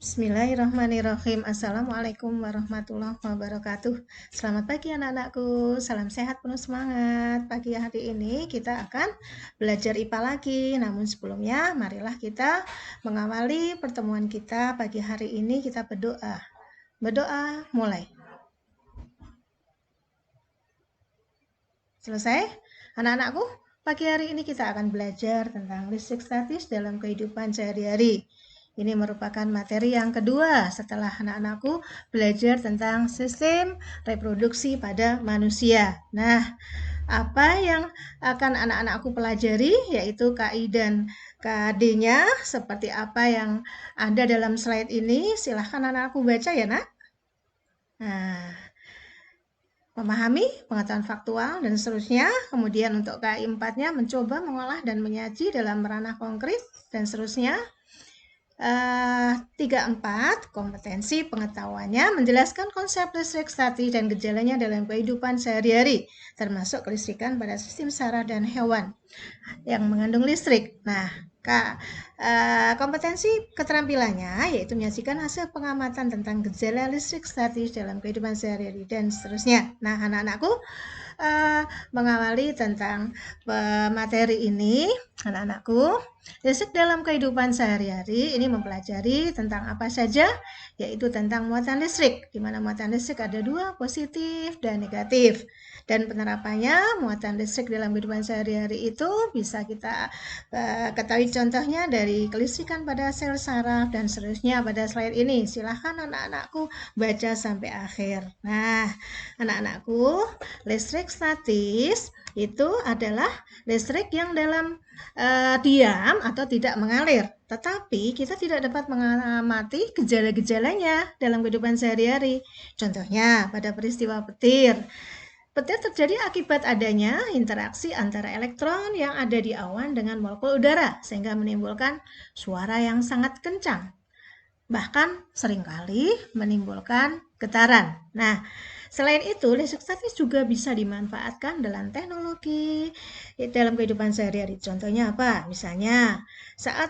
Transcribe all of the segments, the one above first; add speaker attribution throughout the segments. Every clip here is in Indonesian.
Speaker 1: Bismillahirrahmanirrahim. Assalamualaikum warahmatullahi wabarakatuh. Selamat pagi anak-anakku. Salam sehat penuh semangat. Pagi hari ini kita akan belajar IPA lagi. Namun sebelumnya marilah kita mengawali pertemuan kita pagi hari ini, kita berdoa. Berdoa mulai. Selesai? Anak-anakku, pagi hari ini kita akan belajar tentang listrik statis dalam kehidupan sehari-hari. Ini merupakan materi yang kedua setelah anak-anakku belajar tentang sistem reproduksi pada manusia. Nah, apa yang akan anak-anakku pelajari yaitu KI dan KD-nya seperti apa yang ada dalam slide ini. Silahkan anak-anakku baca ya, Nak. Nah, memahami pengetahuan faktual dan seterusnya. Kemudian untuk KI 4-nya mencoba mengolah dan menyaji dalam ranah konkret dan seterusnya. 3-4 kompetensi pengetahuannya menjelaskan konsep listrik statis dan gejalanya dalam kehidupan sehari-hari, termasuk kelistrikan pada sistem saraf dan hewan yang mengandung listrik. Nah, kompetensi keterampilannya yaitu menyajikan hasil pengamatan tentang gejala listrik statis dalam kehidupan sehari-hari dan seterusnya. Nah, anak-anakku mengawali tentang materi ini, anak-anakku, listrik dalam kehidupan sehari-hari ini mempelajari tentang apa saja, yaitu tentang muatan listrik, di mana muatan listrik ada dua, positif dan negatif. Dan penerapannya muatan listrik dalam kehidupan sehari-hari itu bisa kita ketahui contohnya dari kelistrikan pada sel saraf dan seterusnya pada slide ini. Silahkan anak-anakku baca sampai akhir. Nah, anak-anakku, listrik statis itu adalah listrik yang dalam diam atau tidak mengalir. Tetapi kita tidak dapat mengamati gejala-gejalanya dalam kehidupan sehari-hari. Contohnya pada peristiwa petir. Petir terjadi akibat adanya interaksi antara elektron yang ada di awan dengan molekul udara, sehingga menimbulkan suara yang sangat kencang. Bahkan seringkali menimbulkan getaran. Nah, selain itu, listrik statis juga bisa dimanfaatkan dalam teknologi dalam kehidupan sehari-hari. Contohnya apa? Misalnya, saat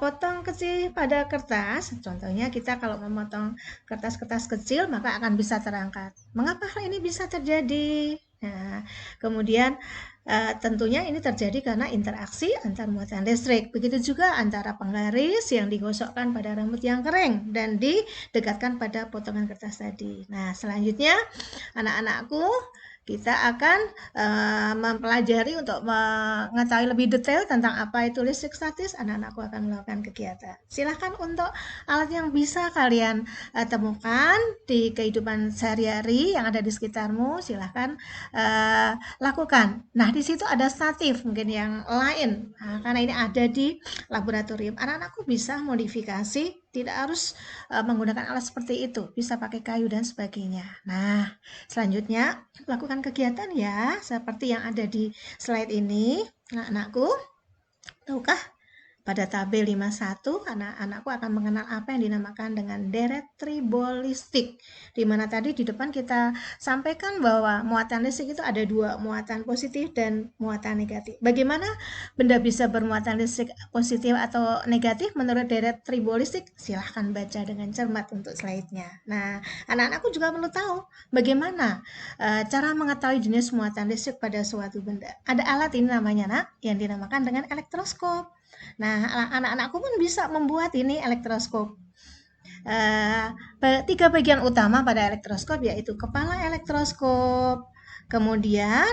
Speaker 1: potong kecil pada kertas, contohnya kita kalau memotong kertas-kertas kecil maka akan bisa terangkat. Mengapa hal ini bisa terjadi? Nah, kemudian tentunya ini terjadi karena interaksi antar muatan listrik. Begitu juga antara penggaris yang digosokkan pada rambut yang kering dan didekatkan pada potongan kertas tadi. Nah, selanjutnya anak-anakku, kita akan mempelajari untuk mengetahui lebih detail tentang apa itu listrik statis. Anak-anakku akan melakukan kegiatan. Silahkan untuk alat yang bisa kalian temukan di kehidupan sehari-hari yang ada di sekitarmu, silahkan lakukan. Nah, di situ ada statif mungkin yang lain. Nah, karena ini ada di laboratorium, anak-anakku bisa modifikasi, tidak harus menggunakan alat seperti itu, bisa pakai kayu dan sebagainya. Nah, selanjutnya lakukan kegiatan ya, seperti yang ada di slide ini. Anak-anakku, tahukah pada tabel 51, anak-anakku akan mengenal apa yang dinamakan dengan deret tribolistik, di mana tadi di depan kita sampaikan bahwa muatan listrik itu ada dua, muatan positif dan muatan negatif. Bagaimana benda bisa bermuatan listrik positif atau negatif menurut deret tribolistik? Silahkan baca dengan cermat untuk slide-nya. Nah, anak-anakku juga perlu tahu bagaimana cara mengetahui jenis muatan listrik pada suatu benda. Ada alat ini namanya, Nak, yang dinamakan dengan elektroskop. Nah, anak-anakku pun bisa membuat ini elektroskop. Tiga bagian utama pada elektroskop yaitu kepala elektroskop, kemudian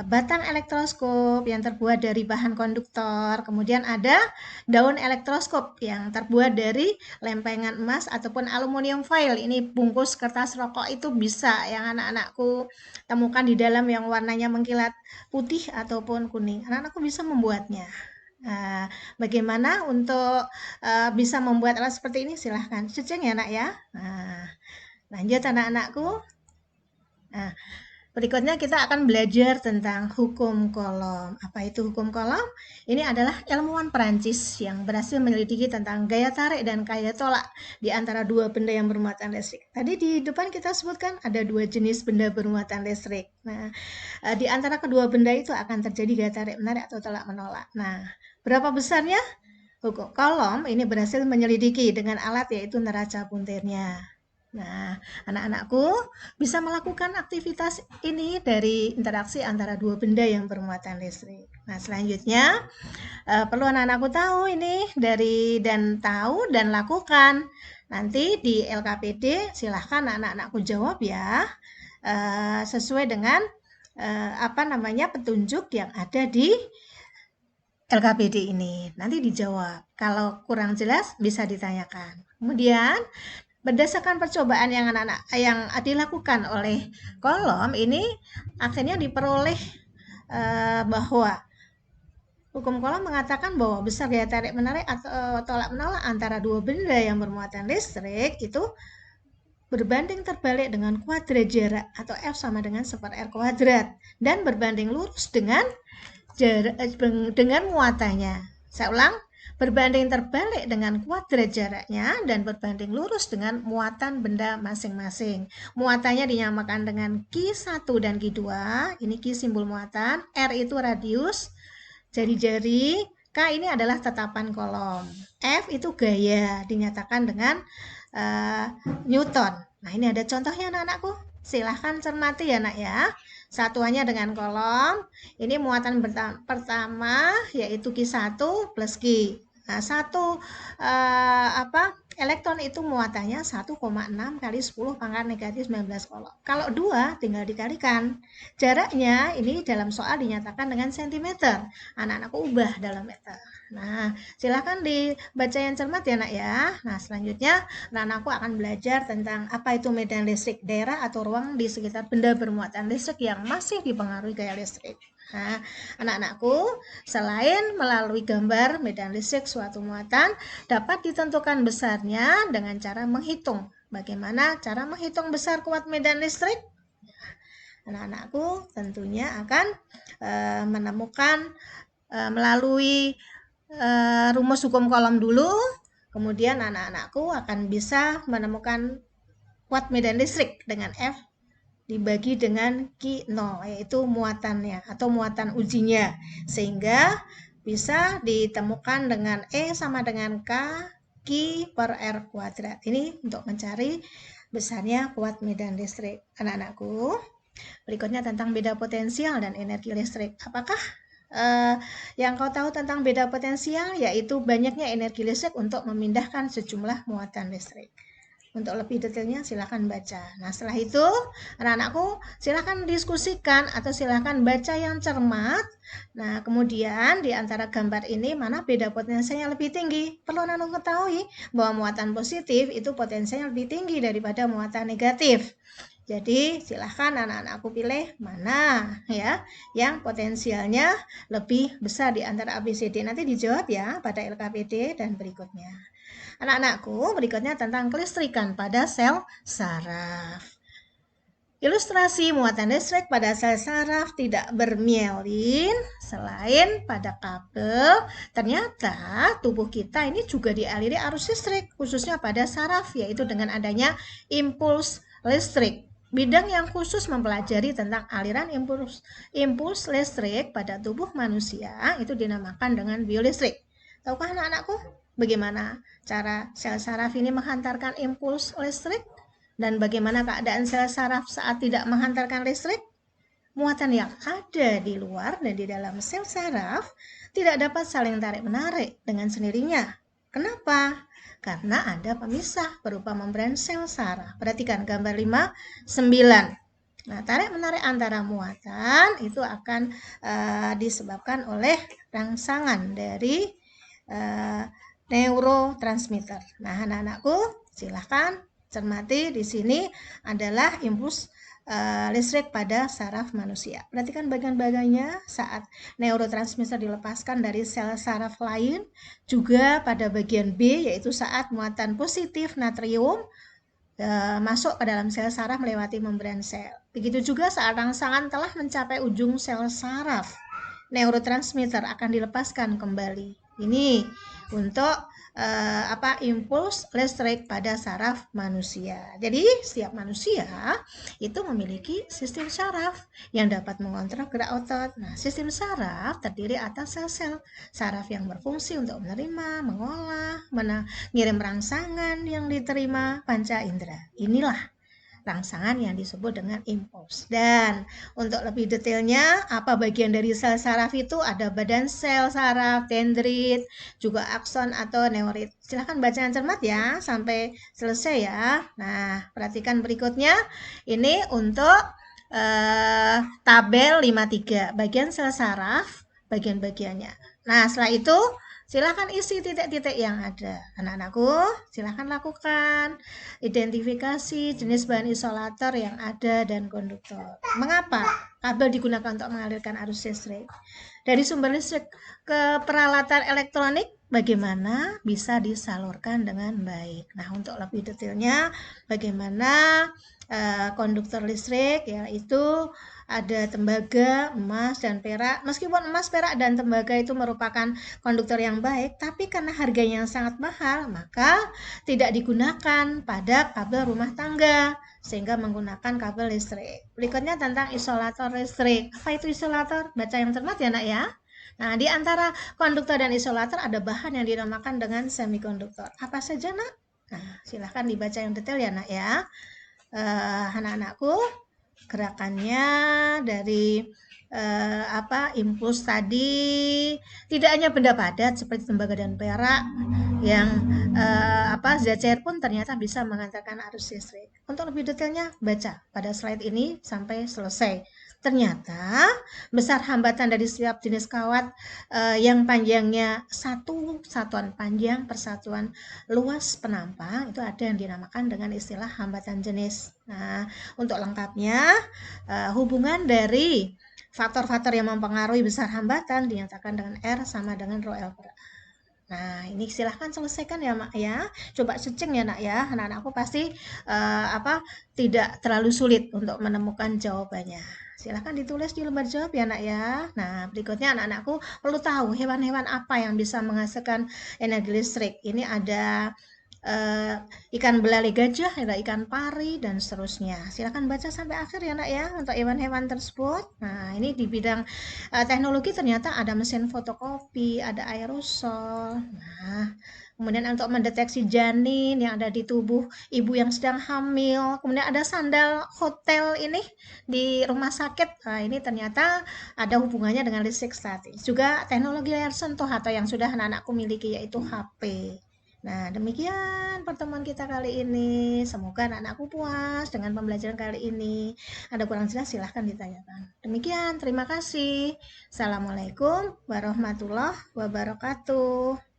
Speaker 1: batang elektroskop yang terbuat dari bahan konduktor, kemudian ada daun elektroskop yang terbuat dari lempengan emas ataupun aluminium foil. Ini bungkus kertas rokok itu bisa yang anak-anakku temukan di dalam yang warnanya mengkilat putih ataupun kuning. Anak-anakku bisa membuatnya. Bagaimana untuk bisa membuat alat seperti ini? Silahkan ceceng ya, Nak ya. Nah, lanjut anak-anakku. Nah, berikutnya kita akan belajar tentang hukum Coulomb. Apa itu hukum Coulomb? Ini adalah ilmuwan Perancis yang berhasil menyelidiki tentang gaya tarik dan gaya tolak di antara dua benda yang bermuatan listrik. Tadi di depan kita sebutkan ada dua jenis benda bermuatan listrik. Nah, di antara kedua benda itu akan terjadi gaya tarik menarik atau tolak menolak. Nah, berapa besarnya? hukum kolom ini berhasil menyelidiki dengan alat yaitu neraca puntirnya. Nah, anak-anakku bisa melakukan aktivitas ini dari interaksi antara dua benda yang bermuatan listrik. Nah, selanjutnya perlu anak-anakku tahu ini dari dan tahu dan lakukan. Nanti di LKPD silahkan anak-anakku jawab ya, sesuai dengan petunjuk yang ada di LKPD ini. Nanti dijawab. Kalau kurang jelas bisa ditanyakan. Kemudian berdasarkan percobaan yang dilakukan oleh kolom ini akhirnya diperoleh bahwa hukum kolom mengatakan bahwa besar gaya tarik menarik atau tolak menolak antara dua benda yang bermuatan listrik itu berbanding terbalik dengan kuadrat jarak atau F sama dengan 1/R kuadrat dan berbanding lurus dengan muatannya. Saya ulang, berbanding terbalik dengan kuadrat jaraknya dan berbanding lurus dengan muatan benda masing-masing. Muatannya dinyamakan dengan Q1 dan Q2. Ini Q simbol muatan, R itu radius jari-jari, K ini adalah tetapan kolom, F itu gaya dinyatakan dengan Newton. Nah, ini ada contohnya anak-anakku. Silahkan cermati ya nak ya. Satuannya dengan kolom. Ini muatan pertama yaitu Q1 plus Q. Nah, elektron itu muatannya 1,6 kali 10 pangkat negatif 19 kolom. Kalau 2 tinggal dikalikan. Jaraknya ini dalam soal dinyatakan dengan cm. Anak-anakku ubah dalam meter. Nah, silakan dibaca yang cermat ya nak ya. Nah, selanjutnya anak-anakku akan belajar tentang apa itu medan listrik, daerah atau ruang di sekitar benda bermuatan listrik yang masih dipengaruhi gaya listrik. Nah, anak-anakku, selain melalui gambar medan listrik suatu muatan dapat ditentukan besarnya dengan cara menghitung. Bagaimana cara menghitung besar kuat medan listrik? Anak-anakku tentunya akan menemukan melalui rumus hukum kolom dulu, kemudian anak-anakku akan bisa menemukan kuat medan listrik dengan F dibagi dengan Q0, yaitu muatannya atau muatan ujinya, sehingga bisa ditemukan dengan E sama dengan K Q per R kuadrat. Ini untuk mencari besarnya kuat medan listrik. Anak-anakku, berikutnya tentang beda potensial dan energi listrik. Apakah yang kau tahu tentang beda potensial? Yaitu banyaknya energi listrik untuk memindahkan sejumlah muatan listrik. Untuk lebih detailnya silakan baca. Nah, setelah itu anak-anakku silakan diskusikan atau silakan baca yang cermat. Nah, kemudian di antara gambar ini mana beda potensialnya lebih tinggi? Perlu anak-anak ketahui bahwa muatan positif itu potensialnya lebih tinggi daripada muatan negatif. Jadi silahkan anak-anakku pilih mana ya yang potensialnya lebih besar di antara ABCD. Nanti dijawab ya pada LKPD dan berikutnya. Anak-anakku, berikutnya tentang kelistrikan pada sel saraf. Ilustrasi muatan listrik pada sel saraf tidak bermielin selain pada kabel. Ternyata tubuh kita ini juga dialiri arus listrik, khususnya pada saraf, yaitu dengan adanya impuls listrik. Bidang yang khusus mempelajari tentang aliran impuls listrik pada tubuh manusia itu dinamakan dengan biolistrik. Tahukah anak-anakku bagaimana cara sel saraf ini menghantarkan impuls listrik? Dan bagaimana keadaan sel saraf saat tidak menghantarkan listrik? Muatan yang ada di luar dan di dalam sel saraf tidak dapat saling tarik-menarik dengan sendirinya. Kenapa? Karena ada pemisah berupa membran sel saraf. Perhatikan gambar 5, 9. Nah, tarik-menarik antara muatan itu akan disebabkan oleh rangsangan dari neurotransmitter. Nah, anak-anakku, silahkan cermati di sini adalah impuls listrik pada saraf manusia. Perhatikan bagian-bagiannya saat neurotransmitter dilepaskan dari sel saraf lain, juga pada bagian B yaitu saat muatan positif natrium masuk ke dalam sel saraf melewati membran sel. Begitu juga saat rangsangan telah mencapai ujung sel saraf, neurotransmitter akan dilepaskan kembali. Ini untuk impuls listrik pada saraf manusia. Jadi setiap manusia itu memiliki sistem saraf yang dapat mengontrol gerak otot. Nah, sistem saraf terdiri atas sel-sel saraf yang berfungsi untuk menerima, mengolah, mengirim rangsangan yang diterima panca indera. Inilah rangsangan yang disebut dengan impuls. Dan untuk lebih detailnya, apa bagian dari sel saraf itu? Ada badan sel saraf, dendrit, juga akson atau neurit. Silahkan baca yang cermat ya, sampai selesai ya. Nah, perhatikan berikutnya. Ini untuk tabel 53, bagian sel saraf, bagian-bagiannya. Nah, setelah itu silahkan isi titik-titik yang ada. Anak-anakku, silahkan lakukan identifikasi jenis bahan isolator yang ada dan konduktor. Mengapa kabel digunakan untuk mengalirkan arus listrik? Dari sumber listrik ke peralatan elektronik, bagaimana bisa disalurkan dengan baik. Nah, untuk lebih detailnya, bagaimana konduktor listrik, yaitu ada tembaga, emas, dan perak. Meskipun emas, perak, dan tembaga itu merupakan konduktor yang baik, tapi karena harganya yang sangat mahal, maka tidak digunakan pada kabel rumah tangga, sehingga menggunakan kabel listrik. Berikutnya tentang isolator listrik. Apa itu isolator? Baca yang cermat ya nak ya. Nah, di antara konduktor dan isolator ada bahan yang dinamakan dengan semikonduktor. Apa saja nak? Nah, silahkan dibaca yang detail ya nak ya. Anak-anakku, gerakannya dari impuls tadi tidak hanya benda padat seperti tembaga dan perak yang zat cair pun ternyata bisa mengantarkan arus listrik. Untuk lebih detailnya baca pada slide ini sampai selesai. Ternyata besar hambatan dari setiap jenis kawat yang panjangnya satu satuan panjang per satuan luas penampang itu ada yang dinamakan dengan istilah hambatan jenis. Nah, untuk lengkapnya hubungan dari faktor-faktor yang mempengaruhi besar hambatan dinyatakan dengan R sama dengan rho L per A. Nah, ini silahkan selesaikan ya, Mak ya. Coba searching ya, Nak ya. Anak-anakku pasti tidak terlalu sulit untuk menemukan jawabannya. Silahkan ditulis di lembar jawab ya, Nak ya. Nah, berikutnya anak-anakku perlu tahu hewan-hewan apa yang bisa menghasilkan energi listrik. Ini ada ikan belalai gajah, ada ikan pari, dan seterusnya. Silahkan baca sampai akhir ya, Nak ya, untuk hewan-hewan tersebut. Nah, ini di bidang teknologi ternyata ada mesin fotokopi, ada aerosol. Nah, kemudian untuk mendeteksi janin yang ada di tubuh ibu yang sedang hamil. Kemudian ada sandal hotel ini di rumah sakit. Nah, ini ternyata ada hubungannya dengan listrik statis. Juga teknologi layar sentuh atau yang sudah anak-anakku miliki yaitu HP. Nah, demikian pertemuan kita kali ini. Semoga anak-anakku puas dengan pembelajaran kali ini. Ada kurang jelas silahkan ditanyakan. Demikian, terima kasih. Assalamualaikum warahmatullahi wabarakatuh.